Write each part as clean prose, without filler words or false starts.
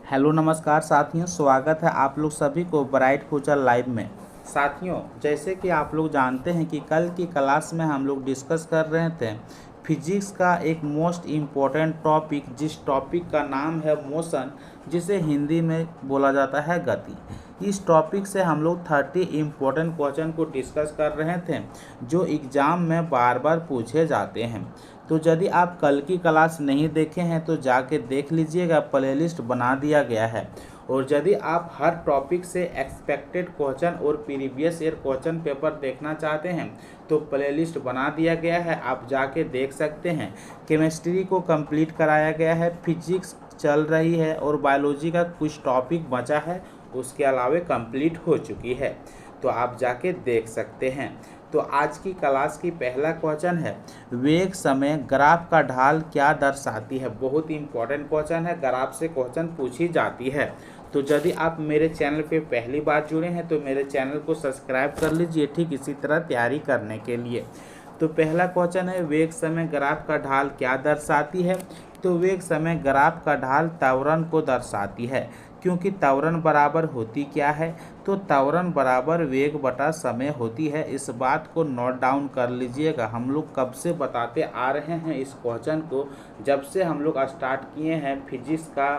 Hello नमस्कार साथियों, स्वागत है आप लोग सभी को ब्राइट फ्यूचर लाइव में। साथियों, जैसे कि आप लोग जानते हैं कि कल की क्लास में हम लोग डिस्कस कर रहे थे फिजिक्स का एक मोस्ट इम्पोर्टेंट टॉपिक, जिस टॉपिक का नाम है मोशन, जिसे हिंदी में बोला जाता है गति। इस टॉपिक से हम लोग 30 इम्पोर्टेंट क्वेश्चन को डिस्कस कर रहे थे जो एग्ज़ाम में बार बार पूछे जाते हैं। तो यदि आप कल की क्लास नहीं देखे हैं तो जाके देख लीजिएगा, प्लेलिस्ट बना दिया गया है। और यदि आप हर टॉपिक से एक्सपेक्टेड क्वेश्चन और प्रीवियस ईयर क्वेश्चन पेपर देखना चाहते हैं तो प्लेलिस्ट बना दिया गया है, आप जाके देख सकते हैं। केमिस्ट्री को कंप्लीट कराया गया है, फिजिक्स चल रही है और बायोलॉजी का कुछ टॉपिक बचा है, उसके अलावा कंप्लीट हो चुकी है, तो आप जाके देख सकते हैं। तो आज की क्लास की पहला क्वेश्चन है, वेग समय ग्राफ का ढाल क्या दर्शाती है। बहुत ही इंपॉर्टेंट क्वेश्चन है, ग्राफ से क्वेश्चन पूछी जाती है। तो यदि आप मेरे चैनल पे पहली बार जुड़े हैं तो मेरे चैनल को सब्सक्राइब कर लीजिए, ठीक इसी तरह तैयारी करने के लिए। तो पहला क्वेश्चन है, वेग समय ग्राफ का ढाल क्या दर्शाती है। तो वेग समय ग्राफ का ढाल त्वरण को दर्शाती है, क्योंकि त्वरण बराबर होती क्या है, तो त्वरण बराबर वेग बटा समय होती है। इस बात को नोट डाउन कर लीजिएगा। हम लोग कब से बताते आ रहे हैं इस क्वेश्चन को, जब से हम लोग स्टार्ट किए हैं फिजिक्स का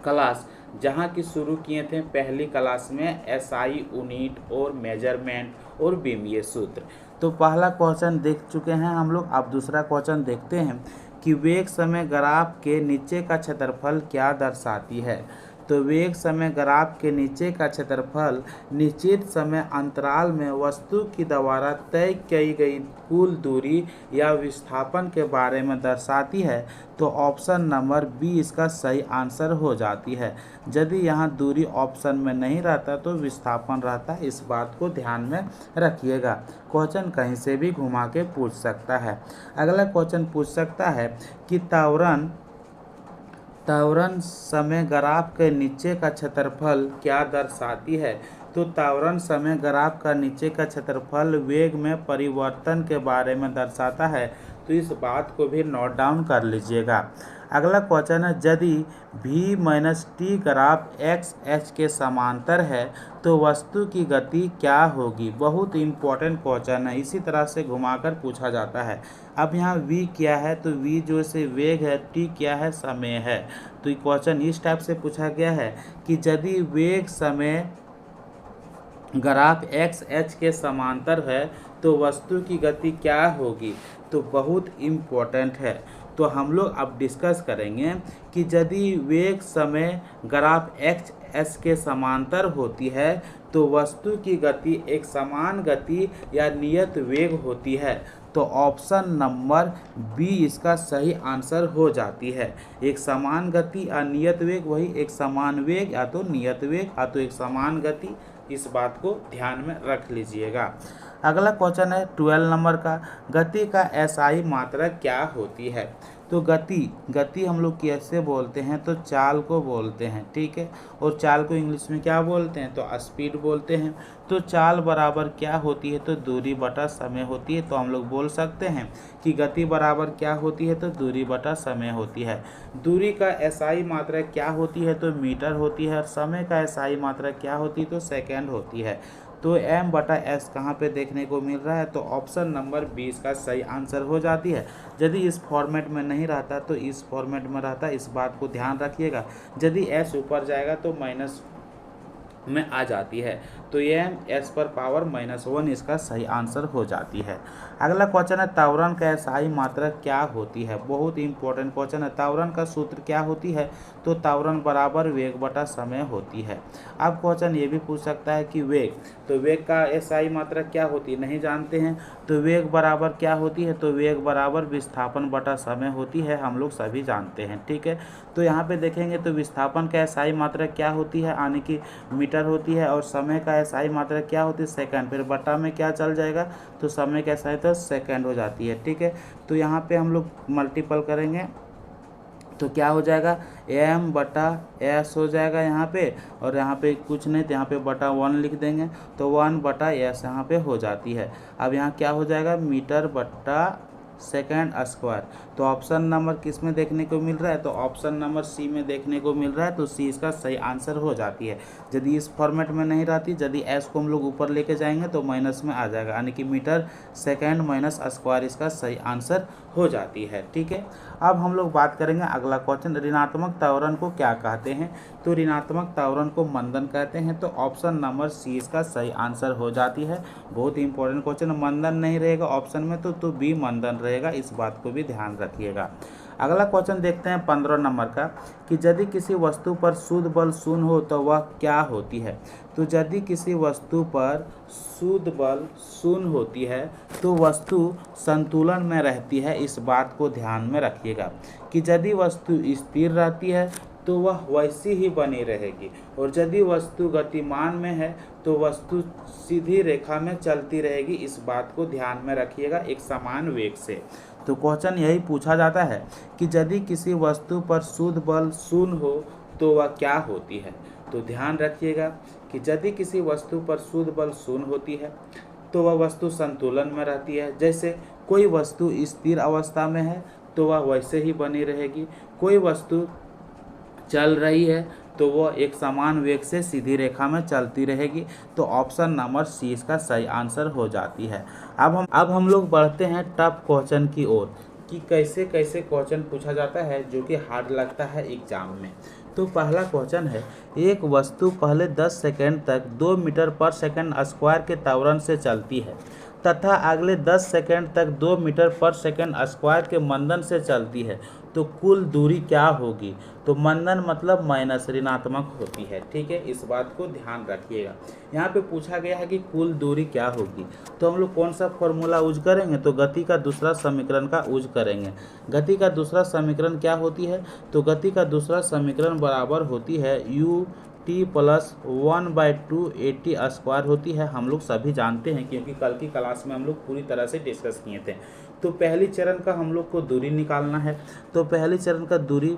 क्लास, जहाँ की शुरू किए थे पहली क्लास में एसआई यूनिट और मेजरमेंट और बीमीय सूत्र। तो पहला क्वेश्चन देख चुके हैं हम लोग। अब दूसरा क्वेश्चन देखते हैं कि वेग समय ग्राफ के नीचे का क्षेत्रफल क्या दर्शाती है। तो वेग समय ग्राफ के नीचे का क्षेत्रफल निश्चित समय अंतराल में वस्तु की द्वारा तय की गई कुल दूरी या विस्थापन के बारे में दर्शाती है। तो ऑप्शन नंबर बी इसका सही आंसर हो जाती है। यदि यहाँ दूरी ऑप्शन में नहीं रहता तो विस्थापन रहता, इस बात को ध्यान में रखिएगा। क्वेश्चन कहीं से भी घुमा के पूछ सकता है। अगला क्वेश्चन पूछ सकता है कि त्वरण समय ग्राफ के नीचे का क्षेत्रफल क्या दर्शाती है। तो त्वरण समय ग्राफ का नीचे का क्षेत्रफल वेग में परिवर्तन के बारे में दर्शाता है, तो इस बात को भी नोट डाउन कर लीजिएगा। अगला क्वेश्चन है, यदि v minus T graph x H के समांतर है तो वस्तु की गति क्या होगी। बहुत इंपॉर्टेंट क्वेश्चन है, इसी तरह से घुमाकर पूछा जाता है। अब यहाँ v क्या है, तो v जो से वेग है, t क्या है, समय है। तो ये क्वेश्चन इस टाइप से पूछा गया है कि यदि वेग समय ग्राफ एक्स एच के समांतर है तो वस्तु की गति क्या होगी। तो बहुत इम्पोर्टेंट है। तो हम लोग अब डिस्कस करेंगे कि यदि वेग समय ग्राफ एक्स एच के समांतर होती है तो वस्तु की गति एक समान गति या नियत वेग होती है। तो ऑप्शन नंबर बी इसका सही आंसर हो जाती है। एक समान गति या नियत वेग, वही एक समान वेग या तो नियत वेग या तो एक समान गति, इस बात को ध्यान में रख लीजिएगा। अगला क्वेश्चन है 12 नंबर का, गति का एसआई मात्रा क्या होती है। तो गति हम लोग कैसे बोलते हैं, तो चाल को बोलते हैं, ठीक है। और चाल को इंग्लिश में क्या बोलते हैं, तो स्पीड बोलते हैं। तो चाल बराबर क्या होती है, तो दूरी बटा समय होती है। तो हम लोग बोल सकते हैं कि गति बराबर क्या होती है, तो दूरी बटा समय होती है। दूरी का एसआई मात्रा क्या होती है, तो मीटर होती है। और समय का एसआई मात्रा क्या होती है, तो सेकेंड होती है। तो m बटा s कहाँ पे देखने को मिल रहा है, तो ऑप्शन नंबर 20 का सही आंसर हो जाती है। यदि इस फॉर्मेट में नहीं रहता तो इस फॉर्मेट में रहता, इस बात को ध्यान रखिएगा। यदि s ऊपर जाएगा तो माइनस में आ जाती है, तो ये s पर पावर -1 इसका सही आंसर हो जाती है। अगला क्वेश्चन है, त्वरण का एसआई मात्रा क्या होती है। बहुत इंपॉर्टेंट क्वेश्चन है। त्वरण का सूत्र क्या होती है, तो त्वरण बराबर वेग बटा समय होती है। अब क्वेश्चन ये भी पूछ सकता है कि वेग, तो वेग का एसआई मात्रा क्या होती है, नहीं जानते हैं। तो वेग बराबर क्या होती है, तो वेग बराबर विस्थापन बटा समय होती है, हम लोग सभी जानते हैं, ठीक है। तो यहाँ पे देखेंगे तो विस्थापन का एसआई मात्रा क्या होती है, यानी कि मीटर होती है। और समय का एसआई मात्रा क्या होती है, सेकंड। फिर बटा में क्या चल जाएगा, तो समय का एसआई तो सेकंड हो जाती है, ठीक है। तो यहाँ पे हम लोग मल्टीपल करेंगे तो क्या हो जाएगा, m बटा s हो जाएगा यहाँ पे। और यहाँ पे कुछ नहीं तो यहाँ पे बटा 1 लिख देंगे, तो 1 बटा s यहाँ पे हो जाती है। अब यहाँ क्या हो जाएगा, मीटर बटा सेकेंड स्क्वायर। तो ऑप्शन नंबर किस में देखने को मिल रहा है, तो ऑप्शन नंबर सी में देखने को मिल रहा है। तो सी इसका सही आंसर हो जाती है। यदि इस फॉर्मेट में नहीं रहती, यदि एस को हम लोग ऊपर लेके जाएंगे तो माइनस में आ जाएगा, यानी कि मीटर सेकेंड माइनस स्क्वायर इसका सही आंसर हो जाती है। ठीक है, अब हम लोग बात करेंगे अगला क्वेश्चन, ऋणात्मक त्वरण को क्या कहते हैं। तो ऋणात्मक त्वरण को मंदन कहते हैं। तो ऑप्शन नंबर सी इसका सही आंसर हो जाती है। बहुत ही इंपॉर्टेंट क्वेश्चन, मंदन नहीं रहेगा ऑप्शन में तो बी मंदन रहेगा, इस बात को भी ध्यान रखिएगा। अगला क्वेश्चन देखते हैं 15 नंबर का, कि यदि किसी वस्तु पर शुद्ध बल शून्य हो तो वह क्या होती है। तो यदि किसी वस्तु पर शुद्ध बल शून्य होती है तो वस्तु संतुलन में रहती है, इस बात को ध्यान में रखिएगा। कि यदि वस्तु स्थिर रहती है तो वह वैसी ही बनी रहेगी, और यदि वस्तु गतिमान में है तो वस्तु सीधी रेखा में चलती रहेगी, इस बात को ध्यान में रखिएगा एक समान वेग से। तो क्वेश्चन यही पूछा जाता है कि यदि किसी वस्तु पर शुद्ध बल शून्य हो तो वह क्या होती है। तो ध्यान रखिएगा कि यदि किसी वस्तु पर शुद्ध बल शून्य होती है तो वह वस्तु संतुलन में रहती है। जैसे कोई वस्तु स्थिर अवस्था में है तो वह वैसे ही बनी रहेगी, कोई वस्तु चल रही है तो वह एक समान वेग से सीधी रेखा में चलती रहेगी। तो ऑप्शन नंबर सी इसका सही आंसर हो जाती है। अब हम लोग बढ़ते हैं टफ क्वेश्चन की ओर, कि कैसे कैसे क्वेश्चन पूछा जाता है जो कि हार्ड लगता है एग्जाम में। तो पहला क्वेश्चन है, एक वस्तु पहले 10 सेकंड तक 2 मीटर पर सेकंड स्क्वायर के त्वरण से चलती है तथा अगले 10 सेकंड तक 2 मीटर पर सेकंड स्क्वायर के मंदन से चलती है, तो कुल दूरी क्या होगी। तो मंदन मतलब माइनस ऋणात्मक होती है। ठीक है, इस बात को ध्यान रखिएगा। यहाँ पे पूछा गया है कि कुल दूरी क्या होगी, तो हम लोग कौन सा फॉर्मूला यूज करेंगे, तो गति का दूसरा समीकरण का यूज करेंगे। गति का दूसरा समीकरण क्या होती है, तो गति का दूसरा समीकरण बराबर होती है u t plus 1/2 AT square होती है। हम लोग सभी जानते हैं क्योंकि कल की क्लास में हम लोग पूरी तरह से डिस्कस किए थे। तो पहली चरण का हम लोग को दूरी निकालना है। तो पहली चरण का दूरी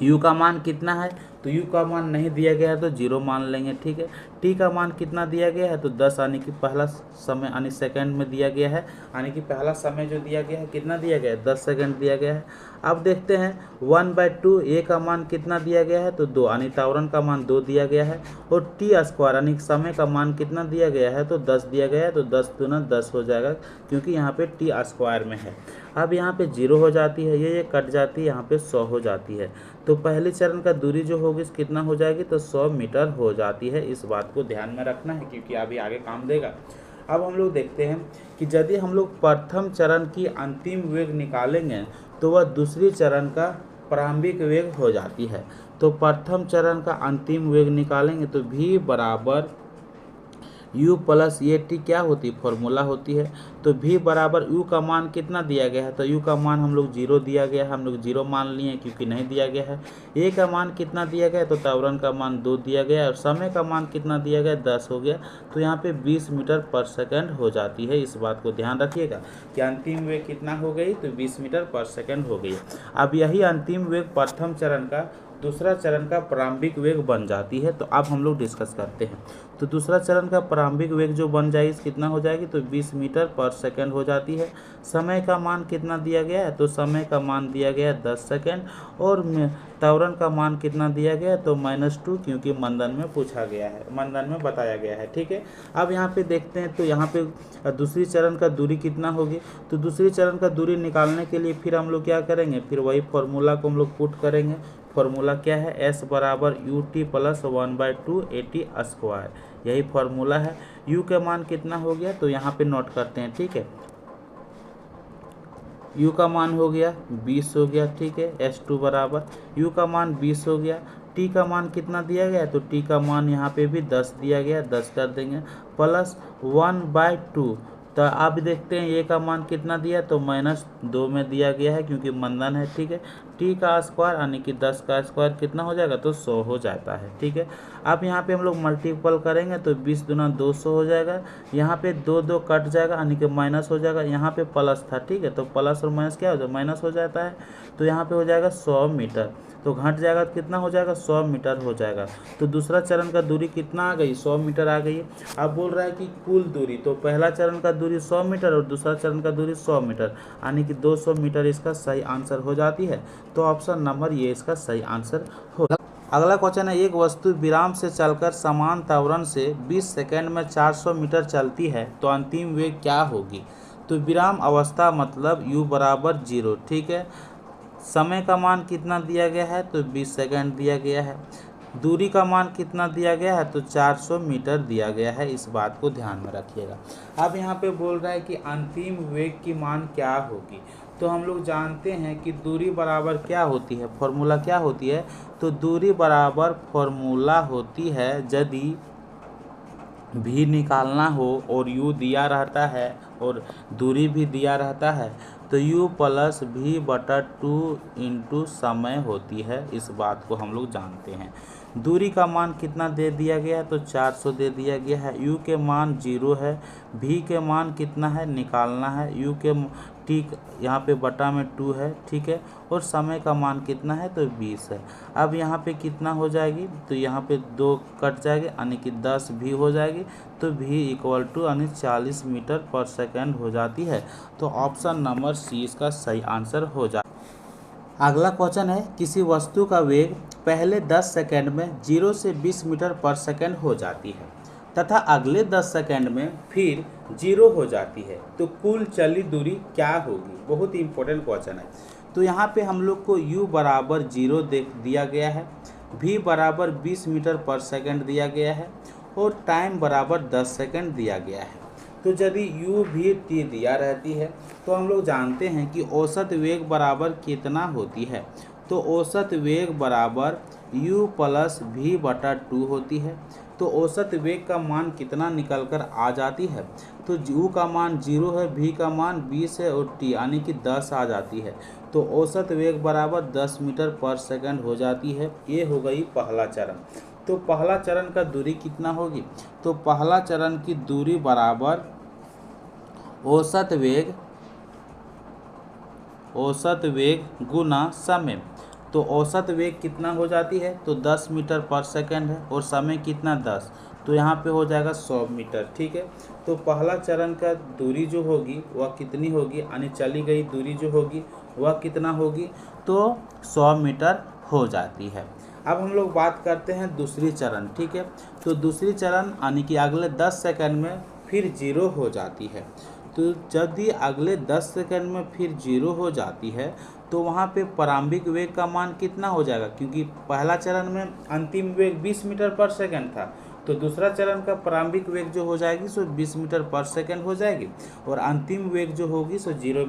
u का मान कितना है, तो u का मान नहीं दिया गया है तो 0 मान लेंगे। ठीक है, t का मान कितना दिया गया है, तो 10 यानी कि पहला समय यानी सेकंड में दिया गया है, यानी कि पहला समय जो दिया गया है कितना दिया गया है, 10 सेकंड दिया गया है। अब देखते हैं 1/2 a का मान कितना दिया गया है, तो 2 यानी त्वरण का मान 2 दिया गया है, और t स्क्वायर यानी समय का मान कितना दिया गया है, तो 10 दिया गया है। तो 10 दूना 10 हो जाएगा क्योंकि यहाँ पे t स्क्वायर में है। अब यहाँ पे 0 हो जाती है, ये कट जाती है, यहाँ पे 100 हो जाती है। तो पहले चरण का दूरी जो होगी कितना हो जाएगी, तो 100 मीटर हो जाती है। इस बात को ध्यान में रखना है क्योंकि अभी आगे काम देगा। अब हम लोग देखते हैं कि यदि हम लोग प्रथम चरण की अंतिम वेग निकालेंगे तो वह दूसरी चरण का प्रारंभिक वेग हो जाती है। तो प्रथम चरण का अंतिम वेग निकालेंगे तो v बराबर u प्लस ये t क्या होती है, फॉर्मूला होती है। तो v बराबर u का मान कितना दिया गया है, तो u का मान हम लोग 0 दिया गया है, हम लोग 0 मान लिए हैं क्योंकि नहीं दिया गया है। a का मान कितना दिया गया है, तो त्वरण का मान 2 दिया गया है, और समय का मान कितना दिया गया है, 10 हो गया। तो यहाँ पे 20 मीटर पर सेकंड हो जाती है। इस बात को ध्यान रखिएगा कि अंतिम वेग कितना हो गई, तो 20 मीटर पर सेकंड हो गई। अब यही अंतिम वेग प्रथम चरण का दूसरा चरण का प्रारंभिक वेग बन जाती है। तो अब हम लोग डिस्कस करते हैं। तो दूसरा चरण का प्रारंभिक वेग जो बन जाएगी कितना हो जाएगी, तो 20 मीटर पर सेकंड हो जाती है। समय का मान कितना दिया गया है, तो समय का मान दिया गया है 10 सेकंड, और त्वरण का मान कितना दिया गया है, तो -2 क्योंकि मंदन में पूछा गया है, मंदन में बताया गया है। ठीक है, अब यहाँ पे देखते हैं तो यहाँ पे दूसरी चरण का दूरी कितना होगी। तो दूसरी चरण का दूरी निकालने के लिए फिर हम लोग क्या करेंगे, फिर वही फॉर्मूला को हम लोग पुट करेंगे। फॉर्मूला क्या है, s बराबर ut प्लस 1/2 AT स्क्वायर, यही फॉर्मूला है। u का मान कितना हो गया, तो यहाँ पे नोट करते हैं। ठीक है, u का मान हो गया 20 हो गया। ठीक है, s2 बराबर u का मान 20 हो गया। t का मान कितना दिया गया, तो t का मान यहाँ पे भी 10 दिया गया, 10 कर देंगे, प्लस 1/2। तो अब देखते हैं a का मान कितना दिया, तो -2 में दिया गया है क्योंकि मंदन है। ठीक है, टी का स्क्वायर यानी कि 10 का स्क्वायर कितना हो जाएगा, तो 100 हो जाता है। ठीक है, अब यहाँ पे हम लोग मल्टीपल करेंगे तो 20 दूना 200 हो जाएगा। यहाँ पे 2 कट जाएगा यानी कि माइनस हो जाएगा, यहाँ पे प्लस था। ठीक है, तो प्लस और माइनस क्या हो जाएगा, माइनस हो जाता है। तो यहाँ पे हो जाएगा 100 मीटर, तो घट जाएगा तो कितना हो जाएगा, 100 मीटर हो जाएगा। तो दूसरा चरण का दूरी कितना आ गई, 100 मीटर आ गई। अब बोल रहा है कि कुल दूरी, तो पहला चरण का दूरी 100 मीटर और दूसरा चरण का दूरी 100 मीटर यानी कि 200 मीटर इसका सही आंसर हो जाती है। तो ऑप्शन नंबर ये इसका सही आंसर होगा। अगला क्वेश्चन है, एक वस्तु विराम से चलकर समान त्वरण से 20 सेकंड में 400 मीटर चलती है तो अंतिम वेग क्या होगी। तो विराम अवस्था मतलब u बराबर 0। ठीक है, समय का मान कितना दिया गया है, तो 20 सेकंड दिया गया है। दूरी का मान कितना दिया गया है, तो 400 मीटर दिया गया है। इस बात को ध्यान में रखिएगा। अब यहाँ पे बोल रहा है कि अंतिम वेग की मान क्या होगी। तो हम लोग जानते हैं कि दूरी बराबर क्या होती है, फॉर्मूला क्या होती है। तो दूरी बराबर फॉर्मूला होती है, यदि भी निकालना हो और u दिया रहता है और दूरी भी दिया रहता है तो u प्लस भी बटा 2 इंटू समय होती है। इस बात को हम लोग जानते हैं। दूरी का मान कितना दे दिया गया है, तो 400 दे दिया गया है। u के मान 0 है, v के मान कितना है निकालना है, u के ठीक यहाँ पे बटा में 2 है। ठीक है, और समय का मान कितना है, तो 20 है। अब यहाँ पे कितना हो जाएगी, तो यहाँ पे 2 कट जाएगी यानी कि 10 भी हो जाएगी। तो v इक्वल टू यानी 40 मीटर पर सेकंड हो जाती है। तो ऑप्शन नंबर सी इसका सही आंसर हो जाए। अगला क्वेश्चन है, किसी वस्तु का वेग पहले 10 सेकंड में 0 से 20 मीटर पर सेकंड हो जाती है तथा अगले 10 सेकंड में फिर 0 हो जाती है, तो कुल चली दूरी क्या होगी। बहुत ही इंपॉर्टेंट क्वेश्चन है। तो यहाँ पे हम लोग को u बराबर 0 दिया गया है, v बराबर 20 मीटर पर सेकंड दिया गया है और टाइम बराबर 10 सेकंड दिया गया है। तो यदि u भी t दिया रहती है तो हम लोग जानते हैं कि औसत वेग बराबर कितना होती है। तो औसत वेग बराबर u प्लस v बटा 2 होती है। तो औसत वेग का मान कितना निकल कर आ जाती है, तो u का मान 0 है, v का मान 20 है और t यानी कि 10 आ जाती है। तो औसत वेग बराबर 10 मीटर पर सेकंड हो जाती है। ये हो गई पहला चरण। तो पहला चरण का दूरी कितना होगी, तो पहला चरण की दूरी बराबर औसत वेग गुना समय। तो औसत वेग कितना हो जाती है, तो 10 मीटर पर सेकंड है और समय कितना 10, तो यहाँ पे हो जाएगा 100 मीटर। ठीक है, तो पहला चरण का दूरी जो होगी वह कितनी होगी, यानी चली गई दूरी जो होगी वह कितना होगी, तो 100 मीटर हो जाती है। अब हम लोग बात करते हैं दूसरी चरण। ठीक है, तो दूसरी चरण यानी कि अगले 10 सेकंड में फिर 0 हो जाती है। तो यदि अगले 10 सेकंड में फिर 0 हो जाती है तो वहाँ पे प्रारंभिक वेग का मान कितना हो जाएगा, क्योंकि पहला चरण में अंतिम वेग 20 मीटर पर सेकंड था, तो दूसरा चरण का प्रारंभिक वेग जो हो जाएगी सो 20 मीटर पर सेकंड हो जाएगी और अंतिम वेग जो होगी सो 0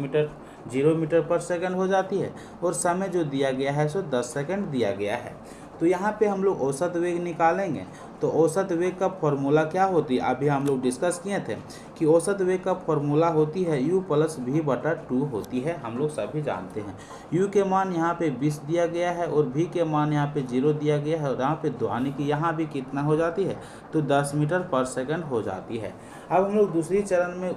मीटर पर सेकंड हो जाती है और समय जो दिया गया है सो 10 सेकंड दिया गया है। तो यहाँ पे हम लोग औसत वेग निकालेंगे। तो औसत वेग का फॉर्मूला क्या होती है, अभी हम लोग डिस्कस किए थे कि औसत वेग का फॉर्मूला होती है u प्लस v बटा 2 होती है। हम लोग सभी जानते हैं u के मान यहाँ पे 20 दिया गया है और v के मान यहाँ पे 0 दिया गया है और यहाँ पे 2 यानी कि यहाँ भी कितना हो जाती है, तो 10 मीटर पर सेकंड हो जाती है। अब हम लोग दूसरी चरण में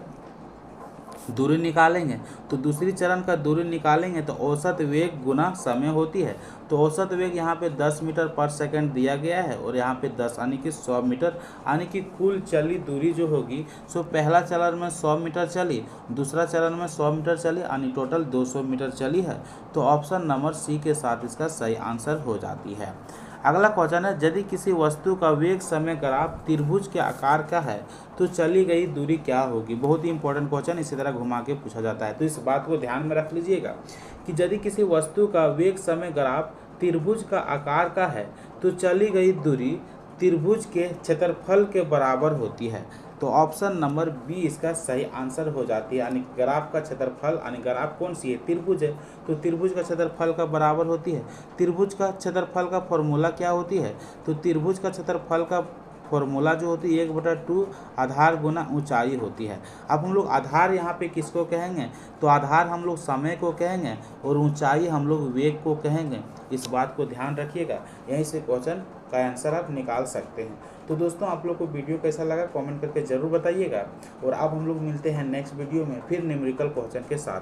दूरी निकालेंगे। तो दूसरी चरण का दूरी निकालेंगे तो औसत वेग गुना समय होती है। तो औसत वेग यहाँ पे 10 मीटर पर सेकंड दिया गया है और यहाँ पे 10 यानी कि 100 मीटर यानी कि कुल चली दूरी जो होगी सो पहला चरण में 100 मीटर चली, दूसरा चरण में 100 मीटर चली यानी टोटल 200 मीटर चली है। तो ऑप्शन नंबर सी के साथ इसका सही आंसर हो जाती है। अगला क्वेश्चन है, यदि किसी वस्तु का वेग समय ग्राफ त्रिभुज के आकार का है तो चली गई दूरी क्या होगी। बहुत ही इंपॉर्टेंट क्वेश्चन इसी तरह घुमा के पूछा जाता है, तो इस बात को ध्यान में रख लीजिएगा कि यदि किसी वस्तु का वेग समय ग्राफ त्रिभुज का आकार का है तो चली गई दूरी त्रिभुज के क्षेत्रफल के बराबर होती है। तो ऑप्शन नंबर बी इसका सही आंसर हो जाती है, यानी ग्राफ का क्षेत्रफल, यानी ग्राफ कौन सी है, त्रिभुज है, तो त्रिभुज का क्षेत्रफल का बराबर होती है। त्रिभुज का क्षेत्रफल का फॉर्मूला क्या होती है, तो त्रिभुज का क्षेत्रफल का फॉर्मूला जो होती है 1/2 आधार गुना ऊंचाई होती है। अब हम लोग आधार यहाँ पे किसको कहेंगे, तो आधार हम लोग समय को कहेंगे और ऊंचाई हम लोग वेग को कहेंगे। इस बात को ध्यान रखिएगा, यहीं से क्वेश्चन का आंसर आप निकाल सकते हैं। तो दोस्तों आप लोग को वीडियो कैसा लगा कमेंट करके ज़रूर बताइएगा, और अब हम लोग मिलते हैं नेक्स्ट वीडियो में फिर न्यूमेरिकल क्वेश्चन के साथ।